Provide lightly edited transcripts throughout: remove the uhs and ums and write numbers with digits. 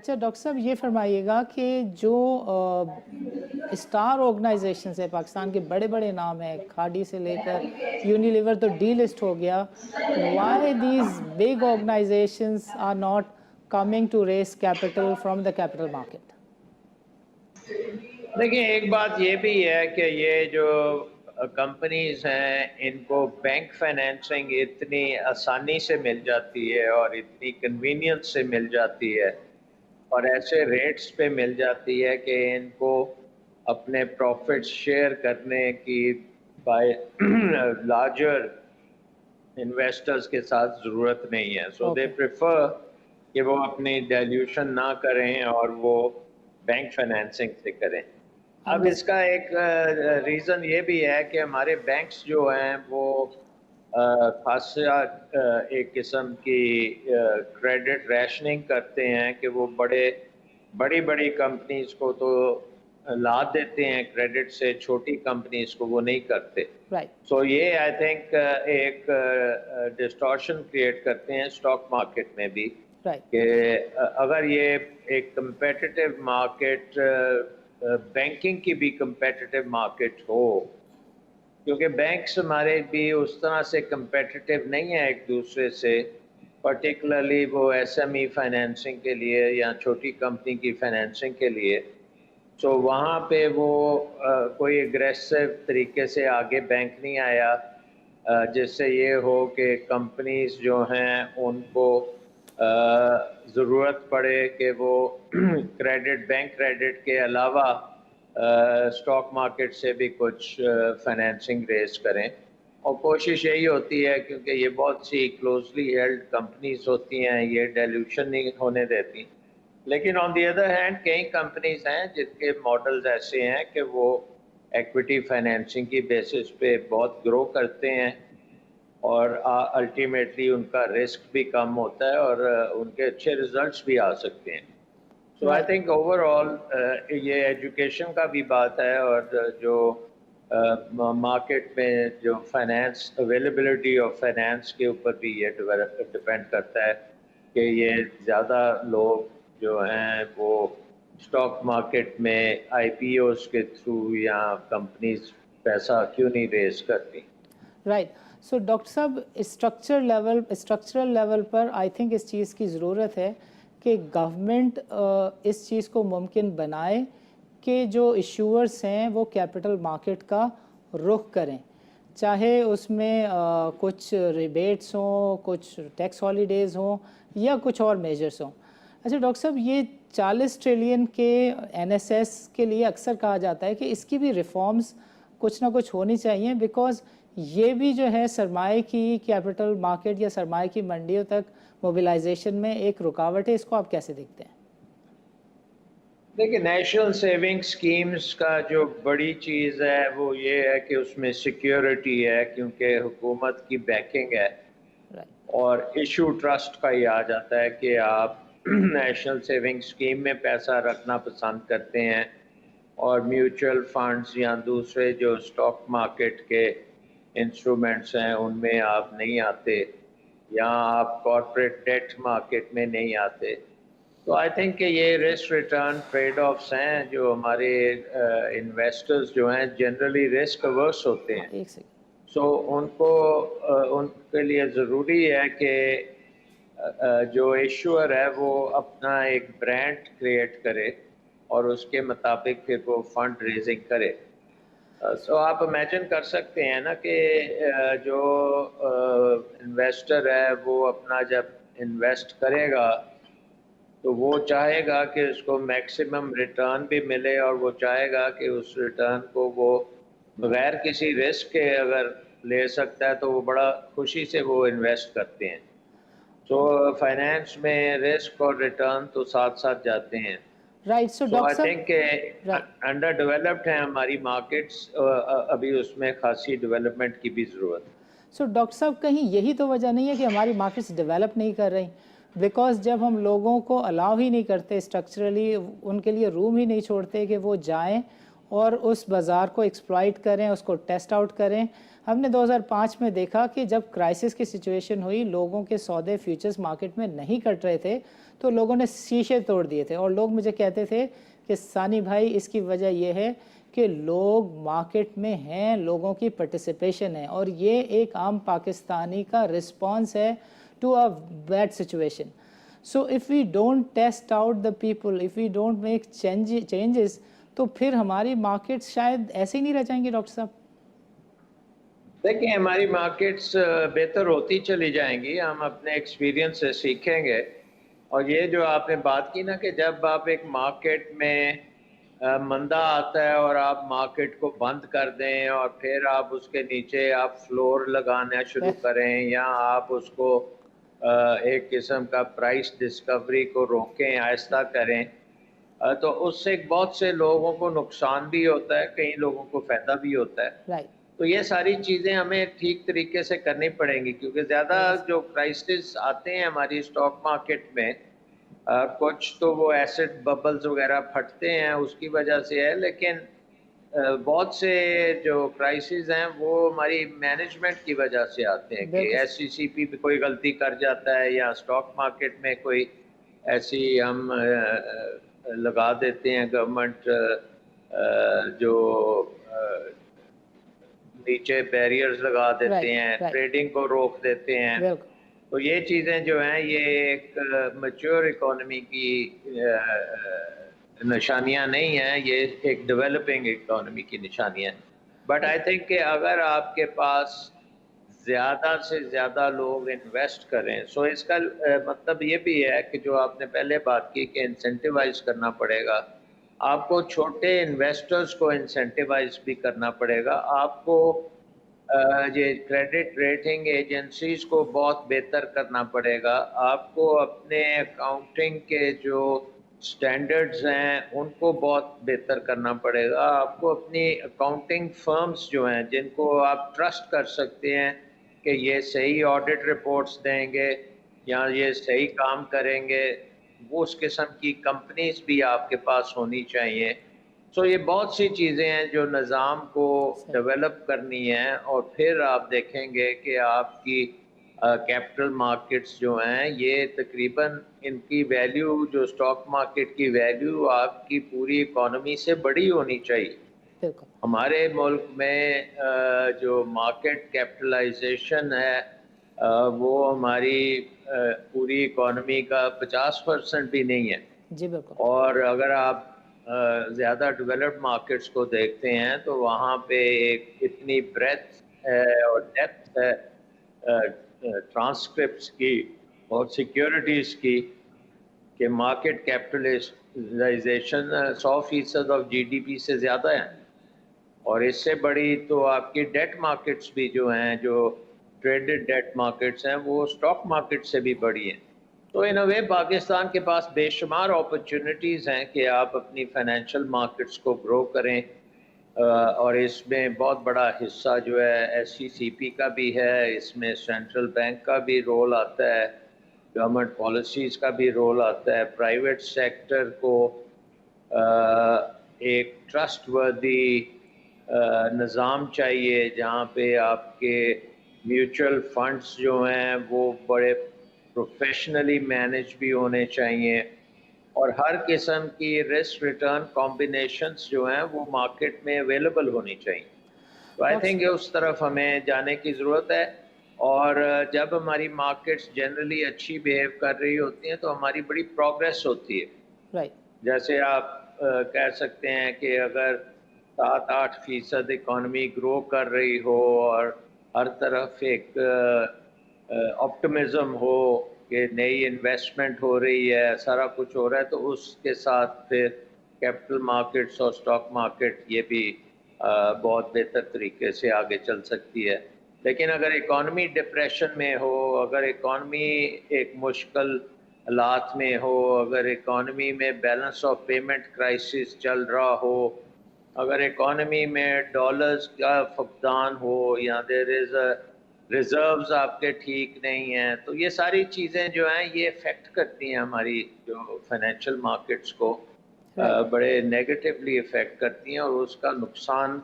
اچھا ڈاکٹر صاحب یہ فرمائیے گا کہ جو اسٹار آرگنائزیشنز ہے پاکستان کے بڑے بڑے نام ہیں، کھاڑی سے لے کر یونیلیور تو ڈی لسٹ ہو گیا، why these big organizations are not coming to raise capital from the capital market? دیکھیں ایک بات یہ بھی ہے کہ یہ جو کمپنیز ہیں ان کو بینک فائنینسنگ اتنی آسانی سے مل جاتی ہے اور اتنی کنوینئنس سے مل جاتی ہے اور ایسے ریٹس پہ مل جاتی ہے کہ ان کو اپنے پروفٹس شیئر کرنے کی بائی لارجر انویسٹرز کے ساتھ ضرورت نہیں ہے. سو دے پریفر کہ وہ اپنی ڈیلیوشن نہ کریں اور وہ بینک فائنینسنگ سے کریں. اب اس کا ایک ریزن یہ بھی ہے کہ ہمارے بینکس جو ہیں وہ خاصا ایک قسم کی کریڈٹ ریشننگ کرتے ہیں کہ وہ بڑی کمپنیز کو تو لا دیتے ہیں کریڈٹ سے، چھوٹی کمپنیز کو وہ نہیں کرتے. سو یہ آئی تھنک ایک ڈسٹورشن کریٹ کرتے ہیں اسٹاک مارکیٹ میں بھی کہ اگر یہ ایک کمپیٹیٹو مارکیٹ، بینکنگ کی بھی کمپیٹیٹو مارکیٹ ہو، کیونکہ بینکس ہمارے بھی اس طرح سے کمپیٹیٹو نہیں ہیں ایک دوسرے سے، پرٹیکولرلی وہ ایس ایم ای فائنینسنگ کے لیے یا چھوٹی کمپنی کی فائنینسنگ کے لیے. سو وہاں پہ وہ کوئی اگریسو طریقے سے آگے بینک نہیں آیا جس سے یہ ہو کہ کمپنیز جو ہیں ان کو ضرورت پڑے کہ وہ بینک کریڈٹ کے علاوہ اسٹاک مارکیٹ سے بھی کچھ فائنینسنگ ریز کریں. اور کوشش یہی ہوتی ہے کیونکہ یہ بہت سی کلوزلی ہیلڈ کمپنیز ہوتی ہیں، یہ ڈیلیوشن نہیں ہونے دیتی. لیکن آن دی ادر ہینڈ کئی کمپنیز ہیں جن کے ماڈلز ایسے ہیں کہ وہ ایکویٹی فائنینسنگ کی بیسس پہ بہت گرو کرتے ہیں اور الٹیمیٹلی ان کا رسک بھی کم ہوتا ہے اور ان کے اچھے ریزلٹس بھی آ سکتے ہیں. سو آئی تھنک اوور آل یہ ایجوکیشن کا بھی بات ہے اور جو مارکیٹ میں جو فائنینس اویلیبلٹی آف فائنینس کے اوپر بھی یہ ڈپینڈ کرتا ہے کہ یہ زیادہ لوگ جو ہیں وہ اسٹاک مارکیٹ میں آئی پی اوز کے تھرو یا کمپنیز پیسہ کیوں نہیں ریز کرتی. رائٹ. سو ڈاکٹر صاحب اسٹرکچرل لیول پر آئی تھنک اس چیز کی ضرورت ہے کہ گورنمنٹ اس چیز کو ممکن بنائے کہ جو ایشوئرس ہیں وہ کیپٹل مارکیٹ کا رخ کریں، چاہے اس میں کچھ ریبیٹس ہوں، کچھ ٹیکس ہالیڈیز ہوں یا کچھ اور میجرس ہوں. اچھا ڈاکٹر صاحب یہ 40 ٹریلین کے این ایس ایس کے لیے اکثر کہا جاتا ہے کہ اس کی بھی ریفارمز کچھ نہ کچھ ہونی چاہیے، بیکاز یہ بھی جو ہے سرمایہ کی کیپٹل مارکیٹ یا سرمایہ کی منڈیوں تک موبلائزیشن میں ایک رکاوٹ ہے. اس کو آپ کیسے دیکھتے ہیں؟ دیکھیں نیشنل سیونگ سکیمز کا جو بڑی چیز ہے وہ یہ ہے کہ اس میں سیکیورٹی ہے کیونکہ حکومت کی بیکنگ ہے اور ایشو ٹرسٹ کا ہی آ جاتا ہے کہ آپ نیشنل سیونگ سکیم میں پیسہ رکھنا پسند کرتے ہیں اور میوچل فنڈز یا دوسرے جو اسٹاک مارکیٹ کے انسٹرومنٹس ہیں ان میں آپ نہیں آتے یا آپ کارپوریٹ ڈیٹ مارکیٹ میں نہیں آتے. تو آئی تھنک کہ یہ رسک ریٹرن ٹریڈ آفس ہیں جو ہمارے انویسٹرز جو ہیں جنرلی رسک اوورس ہوتے ہیں. سو ان کے لیے ضروری ہے کہ جو ایشوئر ہے وہ اپنا ایک برانڈ کریٹ کرے اور اس کے مطابق پھر وہ فنڈ ریزنگ کرے. سو آپ امیجن کر سکتے ہیں نا کہ جو انویسٹر ہے وہ اپنا جب انویسٹ کرے گا تو وہ چاہے گا کہ اس کو میکسیمم ریٹرن بھی ملے اور وہ چاہے گا کہ اس ریٹرن کو وہ بغیر کسی رسک کے اگر لے سکتا ہے تو وہ بڑا خوشی سے وہ انویسٹ کرتے ہیں. تو فائنینس میں رسک اور ریٹرن تو ساتھ ساتھ جاتے ہیں. سو آئی تھنک کہ انڈر ڈیولپڈ ہیں ہماری مارکیٹس، ابھی اس میں خاصی ڈیولپمنٹ کی بھی ضرورت ہے. سو ڈاکٹر صاحب کہیں یہی تو وجہ نہیں ہے کہ ہماری مارکیٹس ڈیولپ نہیں کر رہی؟ بیکاز جب ہم لوگوں کو الاؤ ہی نہیں کرتے اسٹرکچرلی، ان کے لیے روم ہی نہیں چھوڑتے کہ وہ جائیں اور اس بازار کو ایکسپلائٹ کریں، اس کو ٹیسٹ آؤٹ کریں. ہم نے 2005 میں دیکھا کہ جب کرائسس کی سچویشن ہوئی، لوگوں کے سودے فیوچرز مارکیٹ میں نہیں کٹ رہے تھے تو لوگوں نے شیشے توڑ دیے تھے، اور لوگ مجھے کہتے تھے کہ ثانی بھائی اس کی وجہ یہ ہے کہ لوگ مارکیٹ میں ہیں، لوگوں کی پارٹیسپیشن ہے، اور یہ ایک عام پاکستانی کا رسپانس ہے to a bad situation. So if we don't test out the people, if we don't make changes, تو پھر ہماری مارکیٹس شاید ایسے ہی نہیں رہ جائیں گے ڈاکٹر صاحب. دیکھیں ہماری مارکیٹس بہتر ہوتی چلی جائیں گی، ہم اپنے ایکسپیرینس سے سیکھیں گے. اور یہ جو آپ نے بات کی نا کہ جب آپ ایک مارکیٹ میں مندہ آتا ہے اور آپ مارکیٹ کو بند کر دیں اور پھر آپ اس کے نیچے آپ فلور لگانا شروع کریں یا آپ اس کو ایک قسم کا پرائس ڈسکوری کو روکیں، آہستہ کریں، تو اس سے بہت سے لوگوں کو نقصان بھی ہوتا ہے، کئی لوگوں کو فائدہ بھی ہوتا ہے. رائٹ. تو یہ ساری چیزیں ہمیں ٹھیک طریقے سے کرنی پڑیں گی، کیونکہ زیادہ جو کرائسس آتے ہیں ہماری اسٹاک مارکیٹ میں، کچھ تو وہ ایسڈ ببلز وغیرہ پھٹتے ہیں اس کی وجہ سے ہے، لیکن بہت سے جو کرائسس ہیں وہ ہماری مینجمنٹ کی وجہ سے آتے ہیں کہ ایس سی سی پی پہ کوئی غلطی کر جاتا ہے یا اسٹاک مارکیٹ میں کوئی ایسی ہم لگا دیتے ہیں، گورنمنٹ جو نیچے بیریئرز لگا دیتے ہیں، ٹریڈنگ کو روک دیتے ہیں. تو یہ چیزیں جو ہیں یہ ایک میچور اکانومی کی نشانیاں نہیں ہیں، یہ ایک ڈیولپنگ اکانومی کی نشانیاں ہیں. بٹ آئی تھنک کہ اگر آپ کے پاس زیادہ سے زیادہ لوگ انویسٹ کریں، سو اس کا مطلب یہ بھی ہے کہ جو آپ نے پہلے بات کی کہ انسینٹیوائز کرنا پڑے گا، آپ کو چھوٹے انویسٹرز کو انسینٹیوائز بھی کرنا پڑے گا، آپ کو یہ کریڈٹ ریٹنگ ایجنسیز کو بہت بہتر کرنا پڑے گا، آپ کو اپنے اکاؤنٹنگ کے جو سٹینڈرڈز ہیں ان کو بہت بہتر کرنا پڑے گا، آپ کو اپنی اکاؤنٹنگ فرمز جو ہیں جن کو آپ ٹرسٹ کر سکتے ہیں کہ یہ صحیح آڈٹ رپورٹس دیں گے یا یہ صحیح کام کریں گے، وہ اس قسم کی کمپنیز بھی آپ کے پاس ہونی چاہیے. سو یہ بہت سی چیزیں ہیں جو نظام کو ڈیولپ کرنی ہیں، اور پھر آپ دیکھیں گے کہ آپ کی کیپٹل مارکیٹس جو ہیں یہ تقریباً ان کی ویلیو، جو اسٹاک مارکیٹ کی ویلیو آپ کی پوری اکانومی سے بڑی ہونی چاہیے. ہمارے ملک میں جو مارکیٹ کیپٹلائزیشن ہے وہ ہماری پوری اکانومی کا 50% بھی نہیں ہے. جی بالکل. اور اگر آپ زیادہ ڈیولپڈ مارکیٹس کو دیکھتے ہیں تو وہاں پہ ایک اتنی بریتھ ہے اور ڈیپتھ ہے ٹرانسکرپٹس کی اور سیکیورٹیز کی کہ market capitalization 100% of G D P سے زیادہ ہے. اور اس سے بڑی تو آپ کی ڈیٹ مارکیٹس بھی جو ہیں، جو ٹریڈڈ ڈیٹ مارکیٹس ہیں، وہ اسٹاک مارکیٹ سے بھی بڑی ہیں. تو ان اے وے پاکستان کے پاس بے شمار اپرچونٹیز ہیں کہ آپ اپنی فائنینشیل مارکیٹس کو گرو کریں، اور اس میں بہت بڑا حصہ جو ہے ایس سی سی پی کا بھی ہے، اس میں سینٹرل بینک کا بھی رول آتا ہے، گورنمنٹ پالیسیز کا بھی رول آتا ہے، پرائیویٹ سیکٹر کو ایک ٹرسٹ وردی نظام چاہیے جہاں پہ آپ کے میوچل فنڈز جو ہیں وہ بڑے پروفیشنلی مینج بھی ہونے چاہیے، اور ہر قسم کی رسک ریٹرن کمبینیشنز جو ہیں وہ مارکیٹ میں اویلیبل ہونی چاہیے. تو آئی تھنک اس طرف ہمیں جانے کی ضرورت ہے. اور جب ہماری مارکیٹس جنرلی اچھی بیہیو کر رہی ہوتی ہیں تو ہماری بڑی پروگریس ہوتی ہے. جیسے آپ کہہ سکتے ہیں کہ اگر 7-8% اکانومی گرو کر رہی ہو اور ہر طرف ایک آپٹمزم ہو کہ نئی انویسٹمنٹ ہو رہی ہے، سارا کچھ ہو رہا ہے، تو اس کے ساتھ پھر کیپٹل مارکیٹس اور اسٹاک مارکیٹ یہ بھی بہت بہتر طریقے سے آگے چل سکتی ہے. لیکن اگر اکانومی ڈپریشن میں ہو، اگر اکانومی ایک مشکل حالات میں ہو، اگر اکانومی میں بیلنس آف پیمنٹ کرائسس چل رہا ہو، اگر اکانومی میں ڈالرز کا فقدان ہو یا دیر از ریزروز آپ کے ٹھیک نہیں ہیں، تو یہ ساری چیزیں جو ہیں یہ افیکٹ کرتی ہیں ہماری جو فائنینشیل مارکیٹس کو. بڑے نیگیٹیولی افیکٹ کرتی ہیں اور اس کا نقصان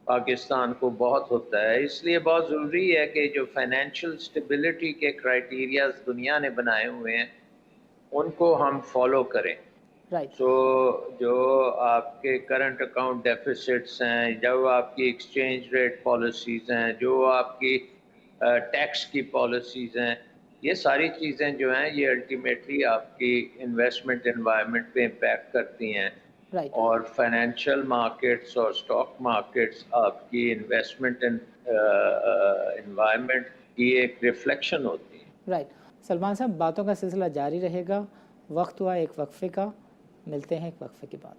پاکستان کو بہت ہوتا ہے. اس لیے بہت ضروری ہے کہ جو فائنینشیل سٹیبلٹی کے کرائیٹیریاز دنیا نے بنائے ہوئے ہیں ان کو ہم فالو کریں. رائٹ سو جو آپ کے کرنٹ اکاؤنٹ ڈیفیسٹس ہیں، جو آپ کی ایکسچینج ریٹ پالیسیز ہیں، جو آپ کی ٹیکس کی پالیسیز ہیں، یہ ساری چیزیں جو ہیں یہ الٹیمیٹلی آپ کی انویسٹمنٹ انوائرمنٹ پہ امپیکٹ کرتی ہیں. رائٹ اور فائنینشیل مارکیٹس اور اسٹاک مارکیٹس آپ کی انویسٹمنٹ انوائرمنٹ کی ایک ریفلیکشن ہوتی ہے. رائٹ. سلمان صاحب باتوں کا سلسلہ جاری رہے گا. وقت ہوا ایک وقفے کا، ملتے ہیں ایک وقفے کے بعد.